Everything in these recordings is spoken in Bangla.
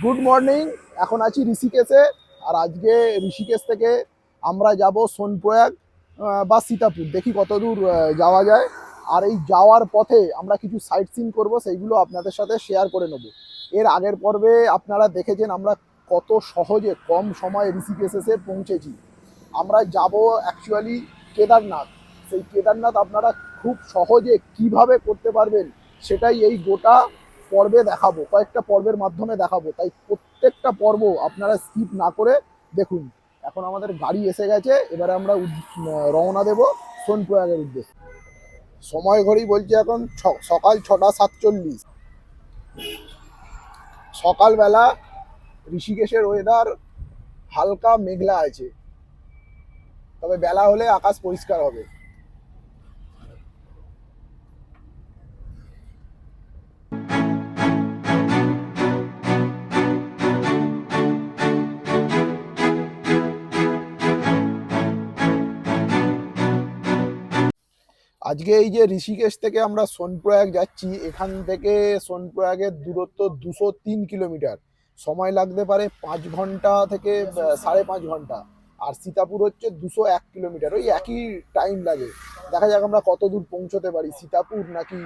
Good morning. এখন আছি ঋষিকেশে। আর আজকে ঋষিকেশ থেকে আমরা যাব সোনপ্রয়াগ বা সীতাপুর, দেখি কত দূর যাওয়া যায়। আর এই যাওয়ার পথে আমরা কিছু সাইট সিন করবো, সেইগুলো আপনাদের সাথে শেয়ার করে নেব। এর আগের পর্বে আপনারা দেখেছেন আমরা কত সহজে কম সময়ে ঋষিকেশ এসে পৌঁছেছি। আমরা যাব অ্যাকচুয়ালি কেদারনাথ। সেই কেদারনাথ আপনারা খুব সহজে কিভাবে করতে পারবেন সেটাই এই গোটা পর্বে দেখাবো, কয়েকটা পর্বের মাধ্যমে দেখাবো। তাই প্রত্যেকটা পর্ব আপনারা স্কিপ না করে দেখুন। এখন আমাদের গাড়ি এসে গেছে, এবারে আমরা রওনা দেব সোনপ্রয়াগের উদ্দেশ্যে। সময় ঘড়ি বলছে এখন সকাল 6:47। সকালবেলা ঋষিকেশের ওয়েদার হালকা মেঘলা আছে, তবে বেলা হলে আকাশ পরিষ্কার হবে। আজকে এই যে ঋষিকেশ থেকে আমরা সোনপ্রয়াগ যাচ্ছি, এখান থেকে সোনপ্রয়াগের দূরত্ব 203 কিলোমিটার। সময় লাগতে পারে 5 ঘন্টা থেকে 5.5 ঘন্টা। আর সীতাপুর হচ্ছে 201 কিলোমিটার, ওই একই টাইম লাগে। দেখা যাক আমরা কত দূর পৌঁছতে পারি, সীতাপুর নাকি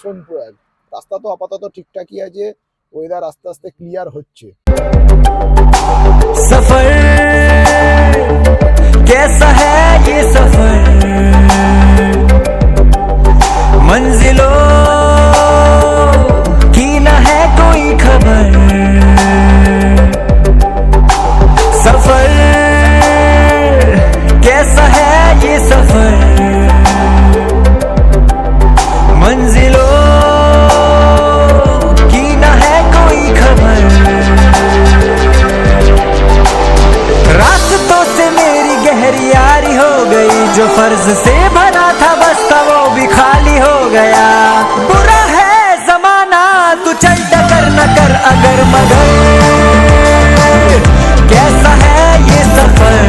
সোনপ্রয়াগ। রাস্তা তো আপাতত ঠিকঠাকই আছে, ওয়েদার আস্তে আস্তে ক্লিয়ার হচ্ছে। सफर कैसा है ये सफर, मंजिलों की न है कोई खबर। सफर कैसा है ये सफर, मंजिलों की न है कोई खबर। रास्तों से मेरी गहरी यारी हो गई, जो फर्ज से भरा था बस्ता वो भी खाली हो गया। बुरा है जमाना तू चल टकर न कर अगर मगर, कैसा है ये सफर,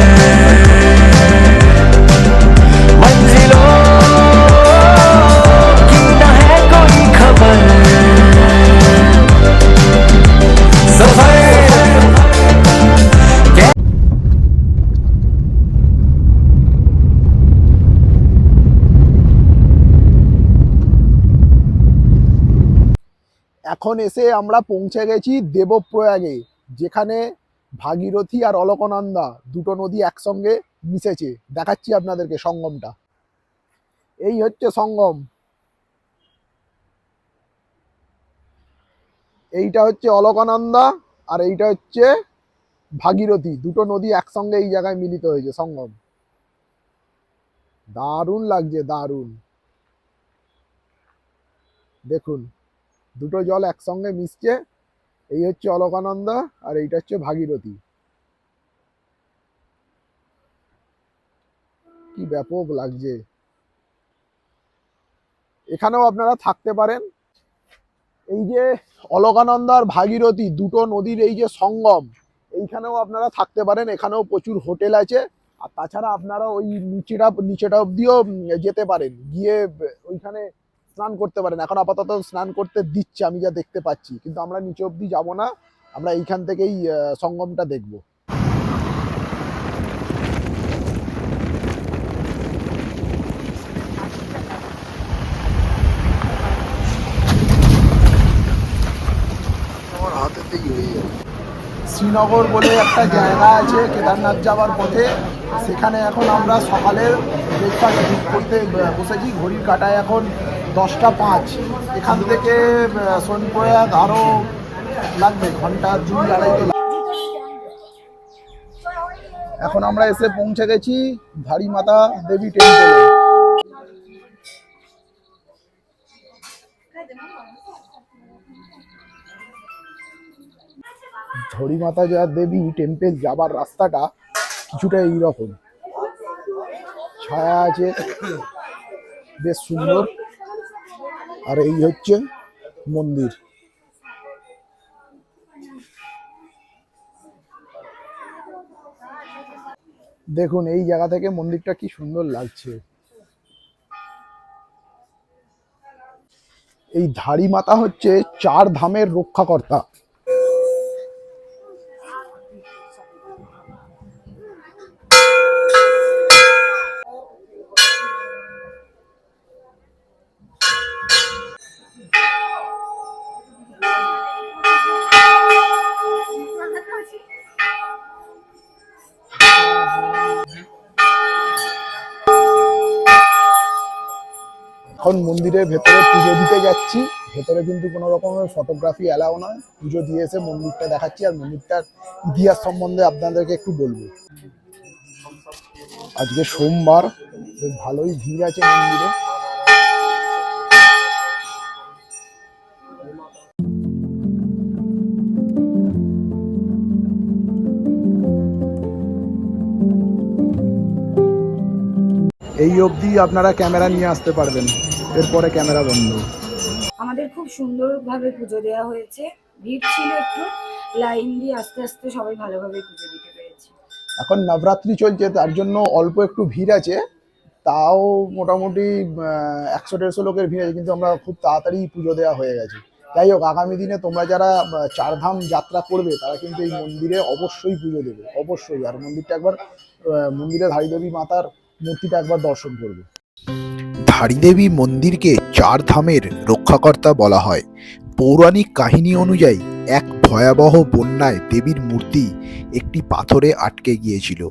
मंजिलों की न है कोई खबर। सफर এখন এসে আমরা পৌঁছে গেছি দেবপ্রয়াগে, যেখানে ভাগীরথী আর অলকনন্দা দুটো নদী একসঙ্গে মিশেছে। দেখাচ্ছি আপনাদেরকে সঙ্গমটা। এই হচ্ছে সঙ্গম, এইটা হচ্ছে অলকনন্দা আর এইটা হচ্ছে ভাগীরথী। দুটো নদী একসঙ্গে এই জায়গায় মিলিত হয়েছে, সঙ্গম। দারুণ লাগছে, দারুণ। দেখুন দুটো জল একসঙ্গে মিশছে। এই হচ্ছে অলকানন্দা আর এইটা হচ্ছে ভাগীরথী। কি ব্যাপক লাগছে। এখানেও আপনারা থাকতে পারেন। এই যে অলকানন্দা আর ভাগীরথী দুটো নদীর এই যে সঙ্গম, এইখানেও আপনারা থাকতে পারেন। এখানেও প্রচুর হোটেল আছে। আর তাছাড়া আপনারা ওই নিচেটা অব্দিও যেতে পারেন, গিয়ে ওইখানে স্নান করতে পারেন। এখন আপাতত স্নান করতে দিচ্ছে আমি যা দেখতে পাচ্ছি, কিন্তু আমরা নিচে অব্দি যাব না, আমরা এইখান থেকেই সঙ্গমটা দেখব। আমার হাতেতেই হয়ে যাবে। শ্রীনগর বলে একটা জায়গা আছে কেদারনাথ যাওয়ার পথে, সেখানে এখন আমরা সকালের ব্রেকফাস্ট বুক করতে বসেছি। ঘড়ির কাটায় এখন 10টা 5। এখান থেকে সোনপ্রয়াগ আরও লাগবে ঘন্টা 2-2.5 লাগবে। এখন আমরা এসে পৌঁছে গেছি ধারী মাতা দেবী টেম্পলে। ধরি মাতা যা দেবী টেম্পল যাবার রাস্তাটা কিছুটা এইরকম, ছায়া আছে, বেশ সুন্দর। আর এই হচ্ছে মন্দির। দেখুন এই জায়গা থেকে মন্দিরটা কি সুন্দর লাগছে। এই ধারী মাতা হচ্ছে 4 ধামের রক্ষাকর্তা। এখন মন্দিরের ভেতরে পুজো দিতে যাচ্ছি। ভেতরে কিন্তু কোনো রকমের ফটোগ্রাফি অ্যালাও নয়। পুজো দিয়ে এসে মন্দিরটা দেখাচ্ছি আর মন্দিরটার ইতিহাস সম্বন্ধে আপনাদেরকে একটু বলবো। আজকে সোমবার, বেশ ভালোই ভিড় আছে মন্দিরে। এই অবধি আপনারা ক্যামেরা নিয়ে আসতে পারবেন, এরপরে ক্যামেরা বন্ধ। আমাদের খুব সুন্দরভাবে পুজো দেওয়া হয়েছে। ভিড় ছিল একটু, লাইন দিয়ে আস্তে আস্তে সবাই ভালোভাবে পুজো দিতে পেরেছে। এখন নবরাত্রি চলছে, তার জন্য অল্প একটু ভিড় আছে, তাও মোটামুটি 100-150 লোকের ভিড় আছে, কিন্তু আমরা খুব তাড়াতাড়ি পুজো দেওয়া হয়ে গেছে। যাই হোক, আগামী দিনে তোমরা যারা চারধাম যাত্রা করবে তারা কিন্তু এই মন্দিরে অবশ্যই পুজো দেবে, অবশ্যই। আর মন্দিরটা একবার মন্দিরে ধারীদেবী মাতার মূর্তিটা একবার দর্শন করবে। ধারীদেবী মন্দিরকে চার ধামের রক্ষাকর্তা বলা হয়। পৌরাণিক কাহিনী অনুযায়ী এক ভয়াবহ বন্যায় দেবীর মূর্তি একটি পাথরে আটকে গিয়েছিল।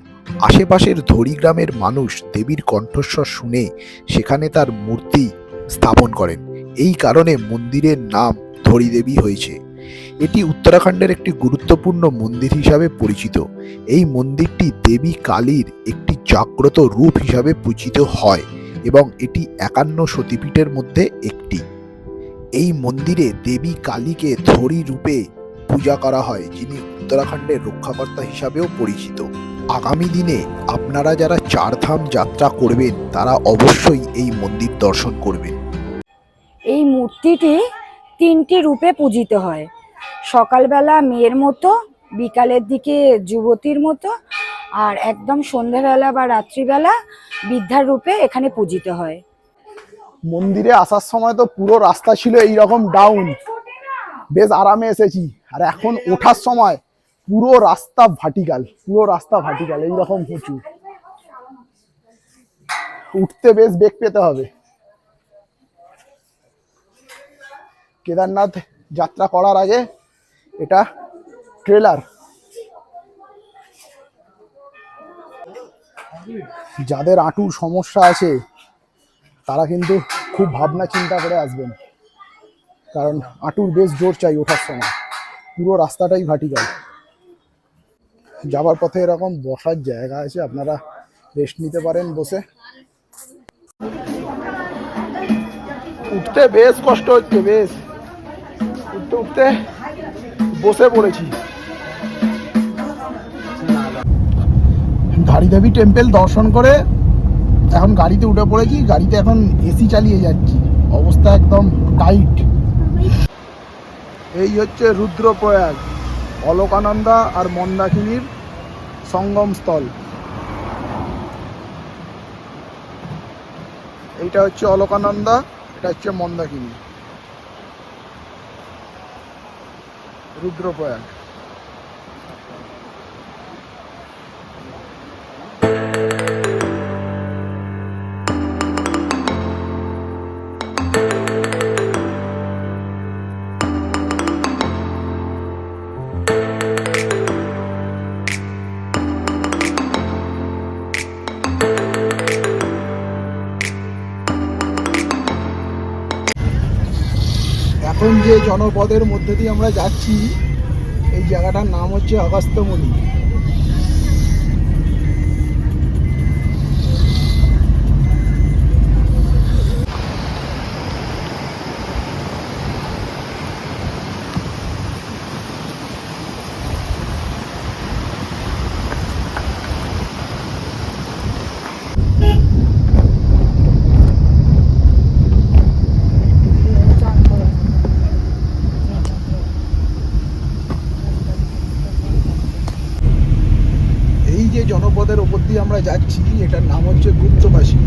আশেপাশের ধরি গ্রামের মানুষ দেবীর কণ্ঠস্বর শুনে সেখানে তার মূর্তি স্থাপন করেন। এই কারণে মন্দিরের নাম ধরিদেবী হয়েছে। এটি উত্তরাখণ্ডের একটি গুরুত্বপূর্ণ মন্দির হিসাবে পরিচিত। এই মন্দিরটি দেবী কালীর একটি জাগ্রত রূপ হিসাবে পূজিত হয় এবং এটি 51 সতীপীঠের মধ্যে একটি। এই মন্দিরে দেবী কালীকে ধরি রূপে পূজা করা হয়, যিনি উত্তরাখণ্ডের রক্ষাকর্তা হিসাবেও পরিচিত। আগামী দিনে আপনারা যারা চারধাম যাত্রা করবেন তারা অবশ্যই এই মন্দির দর্শন করবেন। এই মূর্তিটি 3টি রূপে পূজিত হয়। সকালবেলা মেয়ের মতো, বিকালের দিকে যুবতীর মতো, আর একদম সন্ধ্যাবেলা বা রাত্রিবেলা বৃদ্ধার রূপে এখানে পূজিত হয়। মন্দিরে আসার সময় তো পুরো রাস্তা ছিল এইরকম ডাউন, বেশ আরামে এসেছি। আর এখন ওঠার সময় পুরো রাস্তা ভার্টিক্যাল, পুরো রাস্তা ভার্টিক্যাল, এইরকম উঁচু। উঠতে বেশ বেগ পেতে হবে। কেদারনাথ যাত্রা করার আগে এটা ট্রেলার। যাদের হাঁটুর সমস্যা আছে তারা কিন্তু খুব ভাবনা চিন্তা করে আসবেন, কারণ হাঁটুর বেশ জোর চাই ওঠার সময়। পুরো রাস্তাটাই ভার্টিক্যাল। যাবার পথে এরকম বসার জায়গা আছে, আপনারা রেস্ট নিতে পারেন বসে। উঠতে বেশ কষ্ট হচ্ছে, বেশ উঠতে উঠতে বসে পড়েছি। ধারীদেবী টেম্পল দর্শন করে এখন গাড়িতে উঠে পড়েছি। গাড়িতে এখন এসি চালিয়ে যাচ্ছি, অবস্থা একদম টাইট। এই হচ্ছে রুদ্রপ্রয়াগ, অলকানন্দা আর মন্দাকিনীর সঙ্গম স্থল। এইটা হচ্ছে অলকানন্দা, এটা হচ্ছে মন্দাকিনী। রুদ্রপ্রয়াগ। এখন যে জনপদের মধ্যে দিয়ে আমরা যাচ্ছি, এই জায়গাটার নাম হচ্ছে অগস্ত্যমুনি। যে জনপদের ওপর দিয়ে আমরা যাচ্ছি এটার নাম হচ্ছে গুপ্তকাশী।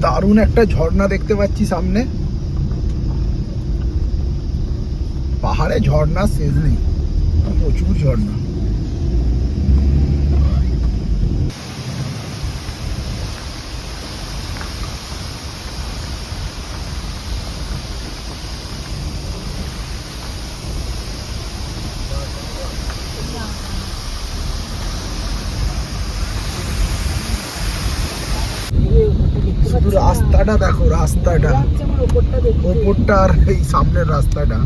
দারুণ একটা ঝর্ণা দেখতে পাচ্ছি সামনে। পাহাড়ে ঝর্ণা শেষ নেই, প্রচুর ঝর্ণা। শুধু রাস্তাটা দেখো, রাস্তাটা ওপরটা আর এই সামনের রাস্তাটা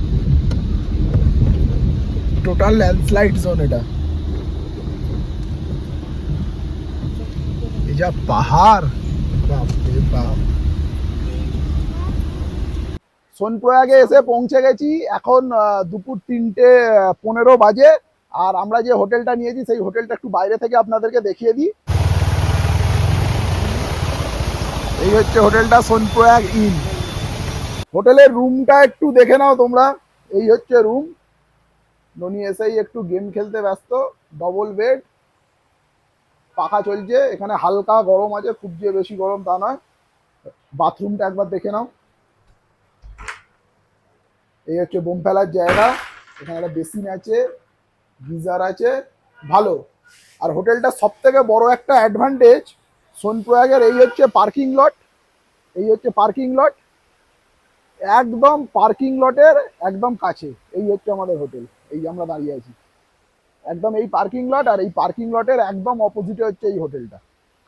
টোটাল ল্যান্ডস্লাইড জোন। এটা এই যা পাহাড়, বাপ রে বাপ। সোনপ্রয়াগে এসে পৌঁছে গেছি, এখন দুপুর 3:15 বাজে। আর আমরা যে হোটেলটা নিয়েছি সেই হোটেলটা একটু বাইরে থেকে আপনাদেরকে দেখিয়ে দিই। এই হচ্ছে হোটেলটা, সোনপ্রয়াগ ইন। হোটেলের রুমটা একটু দেখে নাও তোমরা। এই হচ্ছে রুম। ননি এসেই একটু গেম খেলতে ব্যস্ত। ডবল বেড, পাখা চলছে, এখানে হালকা গরম আছে, খুব যে বেশি গরম তা নয়। বাথরুমটা একবার দেখে নাও। এই হচ্ছে বোম ফেলার জায়গা, এখানে একটা বেসিন আছে, গিজার আছে, ভালো। আর হোটেলটা সব থেকে বড় একটা অ্যাডভান্টেজ সোনপ্রয়াগের, এই হচ্ছে পার্কিং লট। এই হচ্ছে পার্কিং লট, একদম পার্কিং লটের একদম কাছে এই হচ্ছে আমাদের হোটেল। এই যে আমরা দাঁড়িয়ে আছি, একদম এই পার্কিং লট, আর এই পার্কিং লটের একদম অপোজিটে হচ্ছে এই হোটেলটা।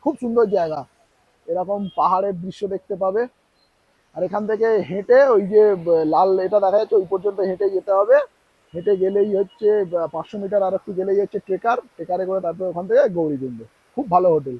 খুব সুন্দর জায়গা, এরকম পাহাড়ের দৃশ্য দেখতে পাবে। আর এখান থেকে হেঁটে ওই যে লাল এটা দেখা যাচ্ছে ওই পর্যন্ত হেঁটে যেতে হবে। হেঁটে গেলেই হচ্ছে 500 মিটার আর একটু গেলেই হচ্ছে ট্রেকারে করে তারপরে ওখান থেকে গৌরীকুণ্ড। খুব ভালো হোটেল।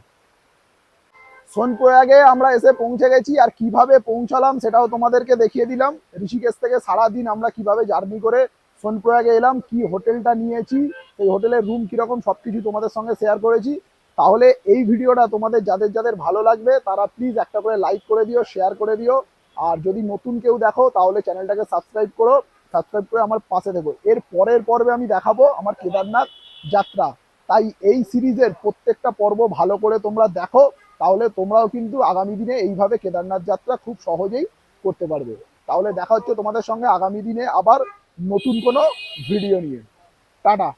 সোনপ্রয়াগে আমরা এসে পৌঁছে গেছি, আর কিভাবে পৌঁছালাম সেটাও তোমাদেরকে দেখিয়ে দিলাম। ঋষিকেশ থেকে সারাদিন আমরা কিভাবে জার্নি করে সোনপ্রয়াগে এলাম, কি হোটেলটা নিয়েছি, এই হোটেলের রুম কিরকম, সবকিছু তোমাদের সঙ্গে শেয়ার করেছি। তাহলে এই ভিডিওটা তোমাদের যাদের যাদের ভালো লাগবে তারা প্লিজ একটা করে লাইক করে দিও, শেয়ার করে দিও। আর যদি নতুন কেউ দেখো তাহলে চ্যানেলটাকে সাবস্ক্রাইব করো, সাবস্ক্রাইব করে আমার পাশে থেকো। এর পরের পর্বে আমি দেখাবো আমার কেদারনাথ যাত্রা। তাই এই সিরিজের প্রত্যেকটা পর্ব ভালো করে তোমরা দেখো, তাহলে তোমরাও কিন্তু আগামী দিনে এইভাবে কেদারনাথ যাত্রা খুব সহজেই করতে পারবে। তাহলে দেখা হচ্ছে তোমাদের সঙ্গে আগামী দিনে আবার নতুন কোনো ভিডিও নিয়ে। টাটা।